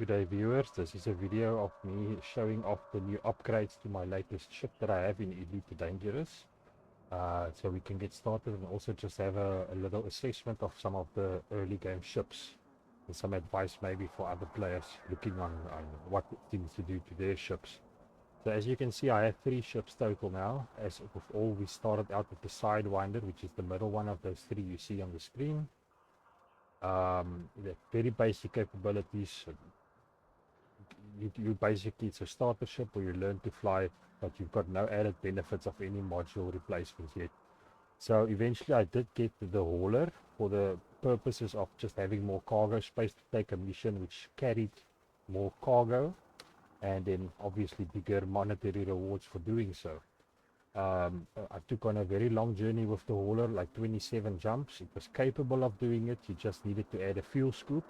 Good day viewers, this is a video of me showing off the new upgrades to my latest ship that I have in Elite to Dangerous. So we can get started and also just have a little assessment of some of the early game ships and some advice maybe for other players looking on what things to do to their ships. So as you can see, I have 3 ships total now. As with all, we started out with the Sidewinder, which is the middle one of those 3 you see on the screen. The very basic capabilities. You basically, it's a starter ship where you learn to fly, but you've got no added benefits of any module replacements yet. So eventually I did get the hauler for the purposes of just having more cargo space to take a mission which carried more cargo, and then obviously bigger monetary rewards for doing so. I took on a very long journey with the hauler, like 27 jumps. It was capable of doing it. You just needed to add a fuel scoop,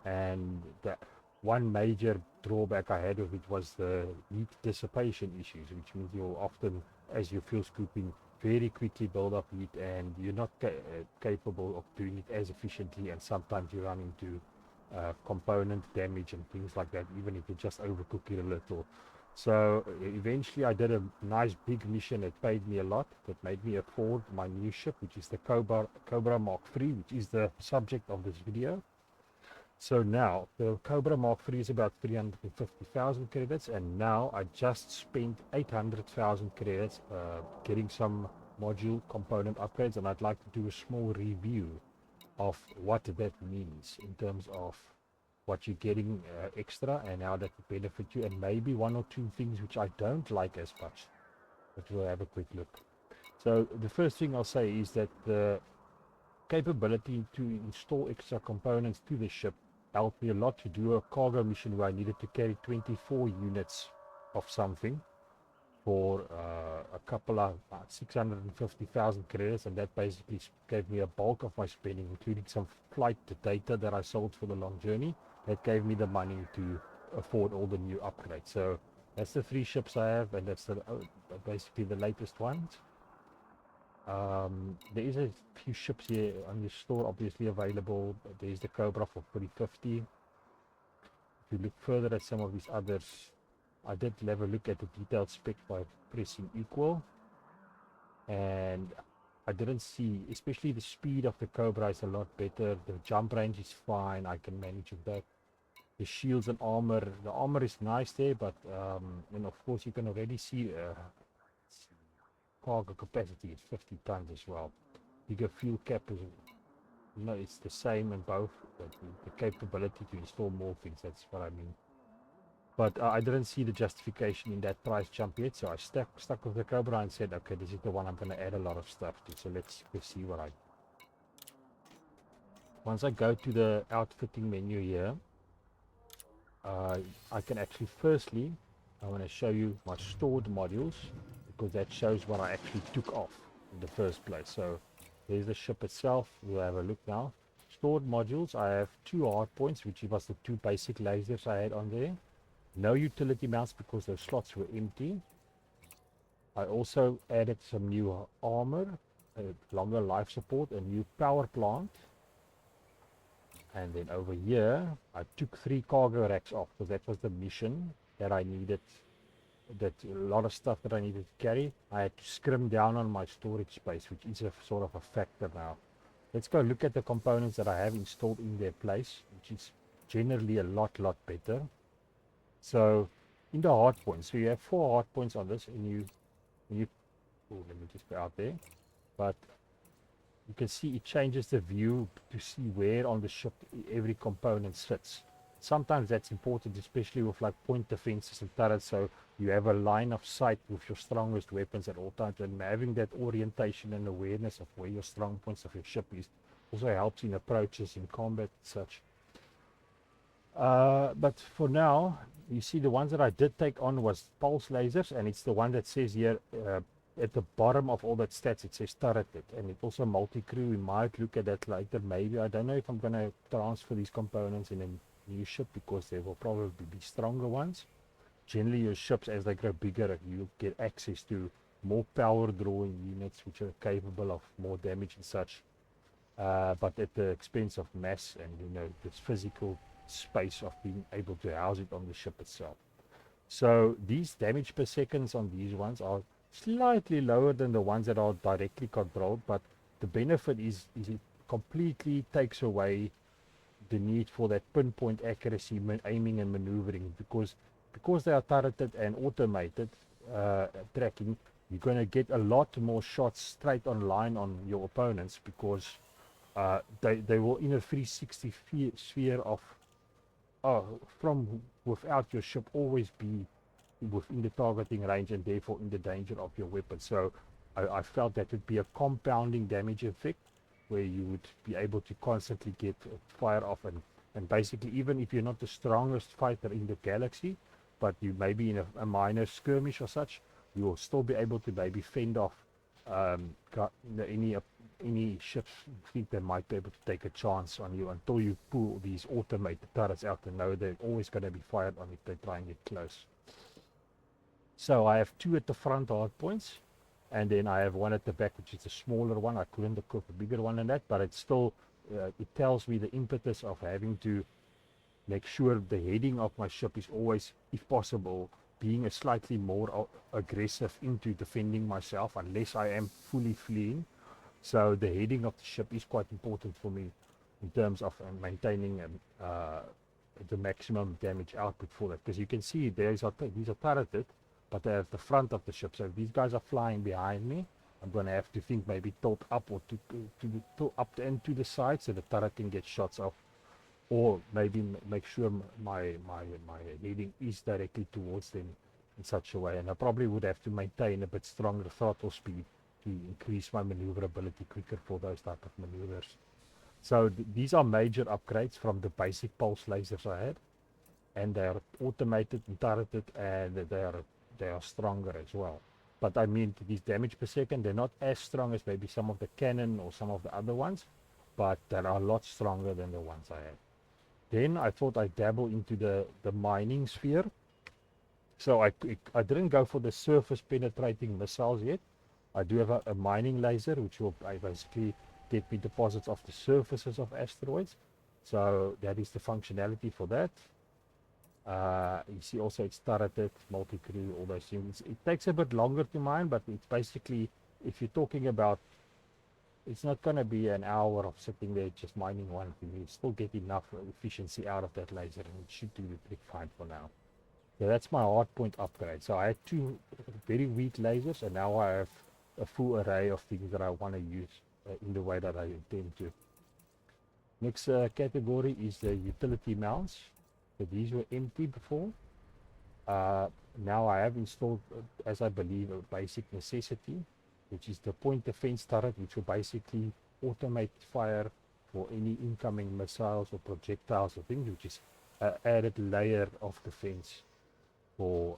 and the one major drawback I had with it was the heat dissipation issues, which means you'll often, as you fuel scooping, very quickly build up heat, and you're not capable of doing it as efficiently, and sometimes you run into component damage and things like that, even if you just overcook it a little. So eventually I did a nice big mission that paid me a lot, that made me afford my new ship, which is the Cobra Mk III, which is the subject of this video. So now the Cobra Mk III is about 350,000 credits, and now I just spent 800,000 credits getting some module component upgrades, and I'd like to do a small review of what that means in terms of what you're getting extra and how that will benefit you, and maybe 1 or 2 things which I don't like as much, but we'll have a quick look. So the first thing I'll say is that the capability to install extra components to the ship helped me a lot to do a cargo mission where I needed to carry 24 units of something for a couple of 650,000 credits, and that basically gave me a bulk of my spending, including some flight data that I sold for the long journey. That gave me the money to afford all the new upgrades. So that's the 3 ships I have, and that's basically the latest ones. There is a few ships here on your store obviously available. There's the Cobra for 350. If you look further at some of these others, I did have a look at the detailed spec by pressing equal, and I didn't see, especially the speed of the Cobra is a lot better. The jump range is fine, I can manage with that. The shields and armor, the armor is nice there, but and of course you can already see cargo capacity is 50 tons as well. Bigger fuel cap is, it's the same in both, but the capability to install more things, that's what I mean. But I didn't see the justification in that price jump yet, so I stuck with the Cobra and said, okay, this is the one I'm going to add a lot of stuff to. So let's see what I... Once I go to the outfitting menu here, I can actually, firstly, I want to show you my stored modules, because that shows what I actually took off in the first place. So there's the ship itself. We'll have a look now. Stored modules, I have 2 hard points, which was the 2 basic lasers I had on there. No utility mounts because those slots were empty. I also added some new armor, longer life support, a new power plant. And then over here, I took 3 cargo racks off, because that was the mission that I needed. That a lot of stuff that I needed to carry. I had to scrim down on my storage space, which is a sort of a factor now. Let's go look at the components that I have installed in their place, which is generally a lot better. So in the hard points, so you have 4 hard points on this, and oh, let me just go out there, but you can see it changes the view to see where on the ship every component sits. Sometimes that's important, especially with like point defenses and turrets, so you have a line of sight with your strongest weapons at all times, and having that orientation and awareness of where your strong points of your ship is also helps in approaches in combat and such. But for now, you see the ones that I did take on was pulse lasers, and it's the one that says here at the bottom of all that stats, it says turreted, and it's also multi-crew. We might look at that later, maybe. I don't know if I'm going to transfer these components in a new ship, because there will probably be stronger ones. Generally, your ships, as they grow bigger, you get access to more power drawing units which are capable of more damage and such, but at the expense of mass and this physical space of being able to house it on the ship itself. So these damage per seconds on these ones are slightly lower than the ones that are directly controlled, but the benefit is it completely takes away the need for that pinpoint accuracy aiming and maneuvering, because they are turreted and automated tracking. You're going to get a lot more shots straight on line on your opponents, because they will in a 360 sphere of from without your ship always be within the targeting range and therefore in the danger of your weapon. So I felt that would be a compounding damage effect, where you would be able to constantly get fire off, and basically, even if you're not the strongest fighter in the galaxy, but you may be in a minor skirmish or such, you will still be able to maybe fend off any ships think they might be able to take a chance on you, until you pull these automated turrets out and know they're always going to be fired on if they try and get close. So I have 2 at the front hard points, and then I have 1 at the back, which is a smaller one. I couldn't equip a bigger one than that, but it's still, it tells me the impetus of having to make sure the heading of my ship is always, if possible, being a slightly more aggressive into defending myself, unless I am fully fleeing. So the heading of the ship is quite important for me in terms of maintaining the maximum damage output for that. Because you can see these are turreted, but they have the front of the ship. So if these guys are flying behind me, I'm going to have to think maybe tilt up or to up and to the side, so the turret can get shots off, or maybe make sure my heading is directly towards them in such a way. And I probably would have to maintain a bit stronger throttle speed to increase my maneuverability quicker for those type of maneuvers. So these are major upgrades from the basic pulse lasers I had, and they are automated and turreted, and they are stronger as well. But I mean, these damage per second, they're not as strong as maybe some of the cannon or some of the other ones, but they are a lot stronger than the ones I had. Then I thought I'd dabble into the mining sphere. So I didn't go for the surface penetrating missiles yet. I do have a mining laser, which will basically get me deposits of the surfaces of asteroids. So that is the functionality for that. You see also it's turreted, multi-crew, all those things. It takes a bit longer to mine, but it's basically, if you're talking about, it's not going to be an hour of sitting there just mining one thing. You still get enough efficiency out of that laser, and it should do the trick fine for now. So that's my hardpoint upgrade. So I had 2 very weak lasers, and now I have a full array of things that I want to use in the way that I intend to. Next category is the utility mounts. So these were empty before. Now I have installed, as I believe, a basic necessity, which is the point defense turret, which will basically automate fire for any incoming missiles or projectiles or things, which is an added layer of defense for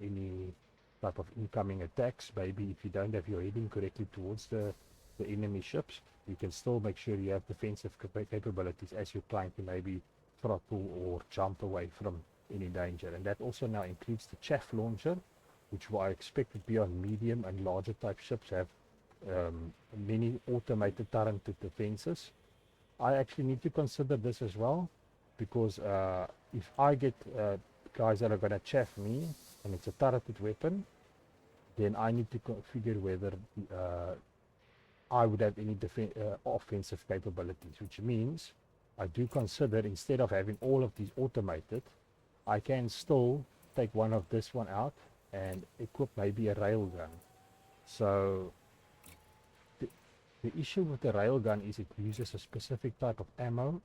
any type of incoming attacks. Maybe if you don't have your heading correctly towards the enemy ships, you can still make sure you have defensive capabilities as you're trying to maybe throttle or jump away from any danger. And that also now includes the chaff launcher, which I expect to be on medium and larger type ships, have many automated turreted defenses. I actually need to consider this as well, because if I get guys that are going to chaff me and it's a turreted weapon, then I need to configure whether I would have any offensive capabilities, which means I do consider, instead of having all of these automated, I can still take one of this one out and equip maybe a railgun. So the issue with the railgun is it uses a specific type of ammo,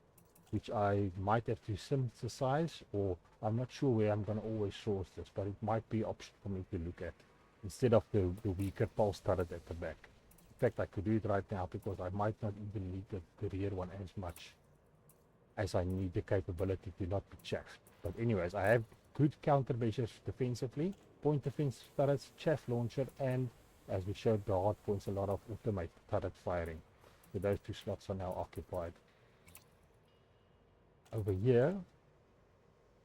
which I might have to synthesize, or I'm not sure where I'm going to always source this, but it might be an option for me to look at, instead of the weaker pulse turret at the back. In fact, I could do it right now, because I might not even need the rear one as much as I need the capability to not be chaffed. But anyways, I have good countermeasures defensively, point defense turrets, chaff launcher, and as we showed the hard points, a lot of automated turret firing. So those 2 slots are now occupied. Over here,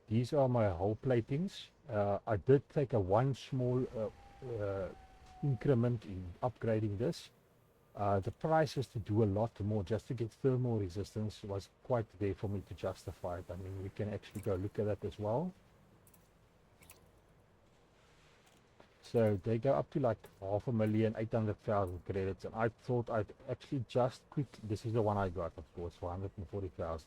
these are my hull platings. I did take one small increment in upgrading this. The prices to do a lot more just to get thermal resistance was quite there for me to justify it. I mean, we can actually go look at that as well. So they go up to like 500,000, 800,000 credits, and I thought I'd actually just this is the one I got, of course, for 140,000.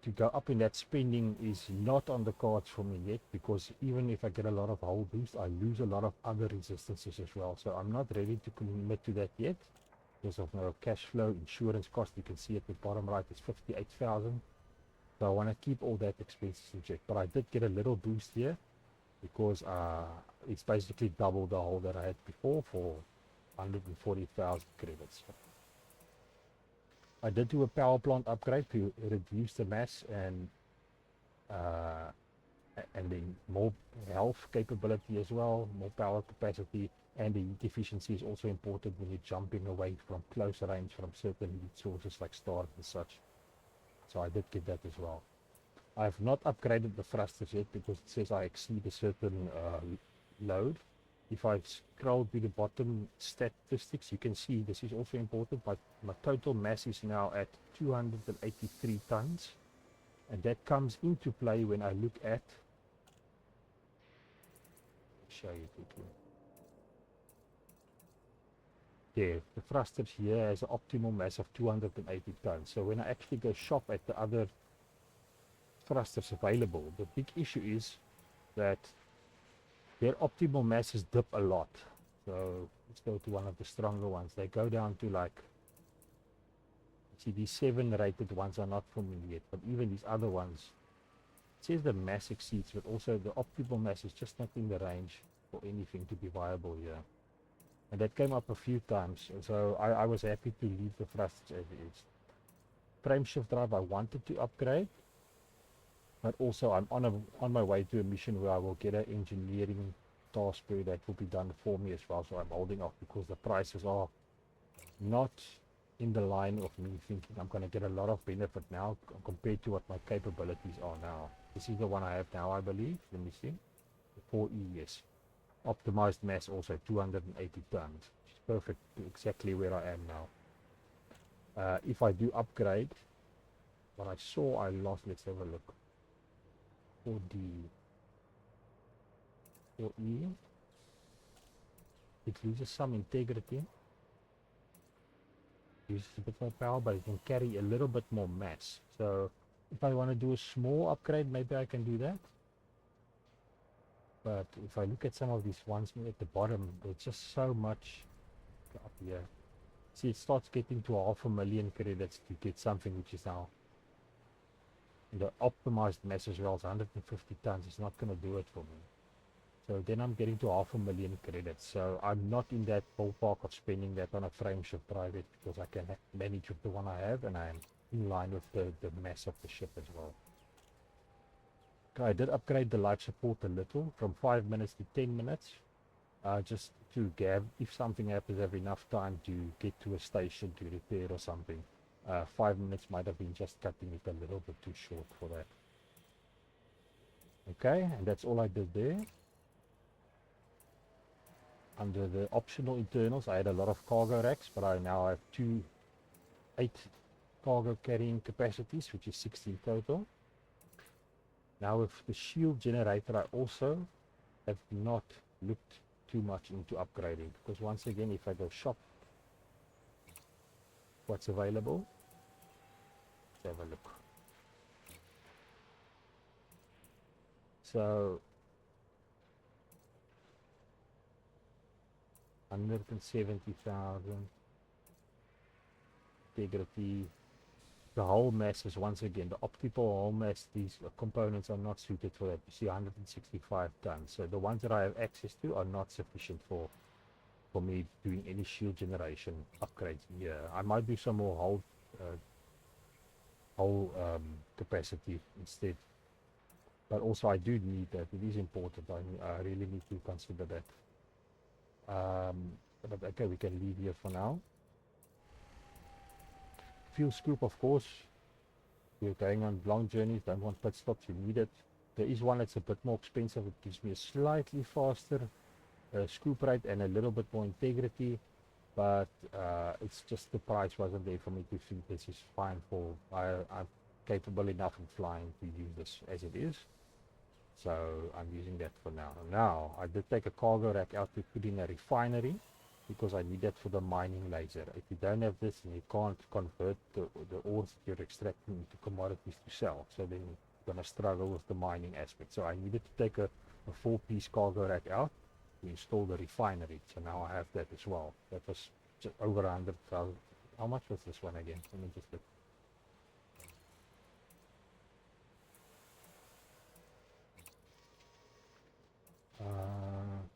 To go up in that spending is not on the cards for me yet, because even if I get a lot of hull boost, I lose a lot of other resistances as well. So I'm not ready to commit to that yet because of no cash flow, insurance cost. You can see at the bottom right is 58,000. So I want to keep all that expenses in check. But I did get a little boost here because it's basically double the hull that I had before for 140,000 credits. I did do a power plant upgrade to reduce the mass and the more health capability as well, more power capacity, and the heat efficiency is also important when you're jumping away from close range from certain heat sources like stars and such. So I did get that as well. I have not upgraded the thrusters yet because it says I exceed a certain load. If I scroll to the bottom statistics, you can see this is also important, but my total mass is now at 283 tons, and that comes into play when I look at, show you quickly. There, the thrusters here has an optimal mass of 280 tons. So when I actually go shop at the other thrusters available, the big issue is that their optimal masses dip a lot. So let's go to one of the stronger ones. They go down to like, see, these 7 rated ones are not for me yet, but even these other ones, it says the mass exceeds, but also the optimal mass is just not in the range for anything to be viable here. And that came up a few times, so I was happy to leave the thrusters as it is. Frame shift drive I wanted to upgrade, but also I'm on my way to a mission where I will get an engineering task that will be done for me as well, so I'm holding off because the prices are not in the line of me thinking I'm going to get a lot of benefit now compared to what my capabilities are now. This is the one I have now, I believe. Let me see. The 4E, yes. Optimized mass also 280 tons, which is perfect, exactly where I am now. If I do upgrade, what I saw I lost, let's have a look. 4E, it loses some integrity, uses a bit more power, but it can carry a little bit more mass. So if I want to do a small upgrade, maybe I can do that. But if I look at some of these ones at the bottom, there's just so much up here. See, it starts getting to 500,000 credits to get something which is now the optimized mass as well. Is 150 tons. It's not going to do it for me. So then I'm getting to 500,000 credits. So I'm not in that ballpark of spending that on a frame shift drive because I can manage with the one I have, and I'm in line with the mass of the ship as well. I did upgrade the life support a little from 5 minutes to 10 minutes, just to gab if something happens, have enough time to get to a station to repair or something. 5 minutes might have been just cutting it a little bit too short for that. Okay, and that's all I did there. Under the optional internals, I had a lot of cargo racks, but I now have 8 cargo carrying capacities, which is 16 total. Now with the shield generator, I also have not looked too much into upgrading, because once again, if I go shop what's available, let's have a look. So 170,000 integrity. The hull mass is once again the optimal hull mass. These components are not suited for that. You see 165 tons. So the ones that I have access to are not sufficient for me doing any shield generation upgrades here. I might do some more hull capacity instead. But also I do need that. It is important. I really need to consider that. But okay, we can leave here for now. Fuel scoop, of course. You're going on long journeys, don't want pit stops, you need it. There is one that's a bit more expensive. It gives me a slightly faster scoop rate and a little bit more integrity. but it's just the price wasn't there for me to think this is fine for, I'm capable enough of flying to use this as it is. So I'm using that for now. Now, I did take a cargo rack out to put in a refinery because I need that for the mining laser. If you don't have this, then you can't convert the ores that you're extracting into commodities to sell. So then you're going to struggle with the mining aspect. So I needed to take a 4-piece cargo rack out to install the refinery. So now I have that as well. That was just over 100,000. How much was this one again? Let me just look.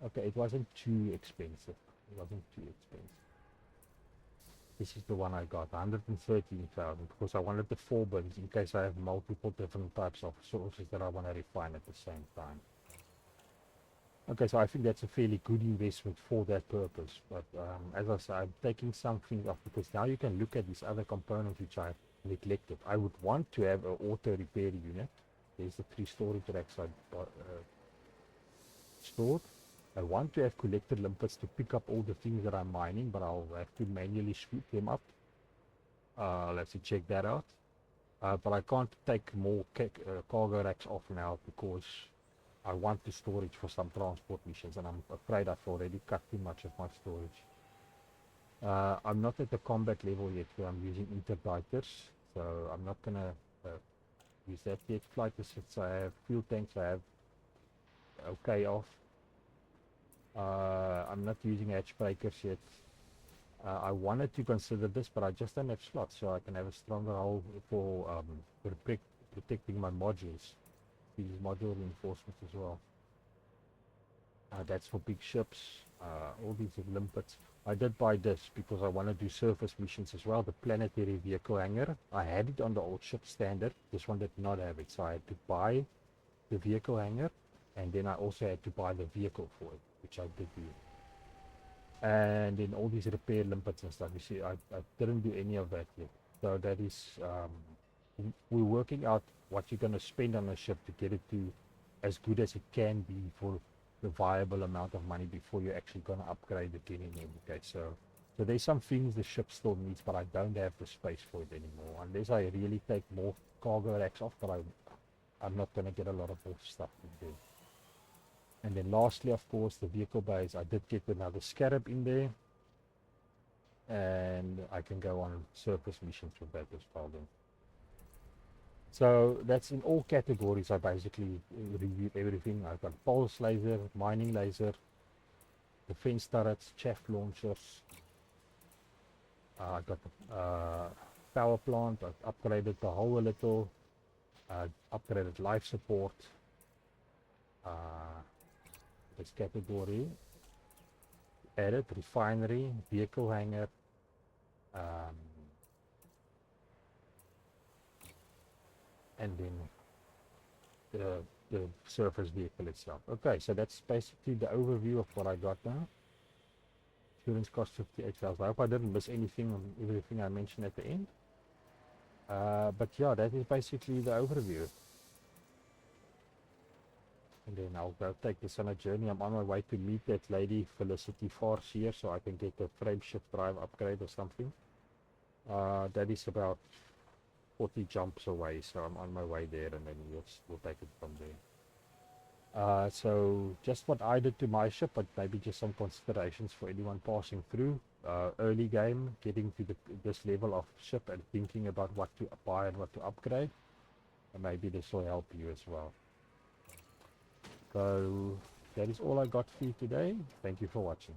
Okay, it wasn't too expensive. It wasn't too expensive. This is the one I got, 113,000, because I wanted the 4 bins in case I have multiple different types of sources that I want to refine at the same time. Okay, so I think that's a fairly good investment for that purpose. But as I said, I'm taking some things off because now you can look at these other components which I neglected. I would want to have an auto repair unit. There's the 3 storage racks I stored. I want to have collector limpets to pick up all the things that I'm mining, but I'll have to manually scoop them up. I'll have to check that out. But I can't take more cargo racks off now because I want the storage for some transport missions, and I'm afraid I've already cut too much of my storage. I'm not at the combat level yet where I'm using interditers, so I'm not gonna use that yet. Flight assists I have, fuel tanks I have okay off. I'm not using hatch breakers yet. I wanted to consider this, but I just don't have slots, so I can have a stronger hull for protecting my modules. These module reinforcements as well. That's for big ships. All these limpets. I did buy this because I want to do surface missions as well. The planetary vehicle hangar. I had it on the old ship standard. This one did not have it, so I had to buy the vehicle hangar, and then I also had to buy the vehicle for it, which I did do. And then all these repair limpets and stuff. You see, I didn't do any of that yet. So that is, we're working out what you're going to spend on a ship to get it to as good as it can be for the viable amount of money before you're actually going to upgrade again in any case. So there's some things the ship still needs, but I don't have the space for it anymore. Unless I really take more cargo racks off, but I'm not going to get a lot of more stuff in there. And then lastly, of course, the vehicle bays. I did get another scarab in there. And I can go on surface missions with that as well then. So that's in all categories. I basically reviewed everything. I've got pulse laser, mining laser, defense turrets, chaff launchers. I've got the power plant. I've upgraded the hull a little. Upgraded life support. This category. Added refinery, vehicle hangar. And then the surface vehicle itself. Okay, so that's basically the overview of what I got now. Insurance cost 58,000. I hope I didn't miss anything on everything I mentioned at the end. But yeah, that is basically the overview. And then I'll go take this on a journey. I'm on my way to meet that lady, Felicity Farce here, so I can get a frame shift drive upgrade or something. That is about 40 jumps away, so I'm on my way there, and then we'll take it from there. So just what I did to my ship, but maybe just some considerations for anyone passing through. Early game, getting to this level of ship and thinking about what to buy and what to upgrade. And maybe this will help you as well. So that is all I got for you today. Thank you for watching.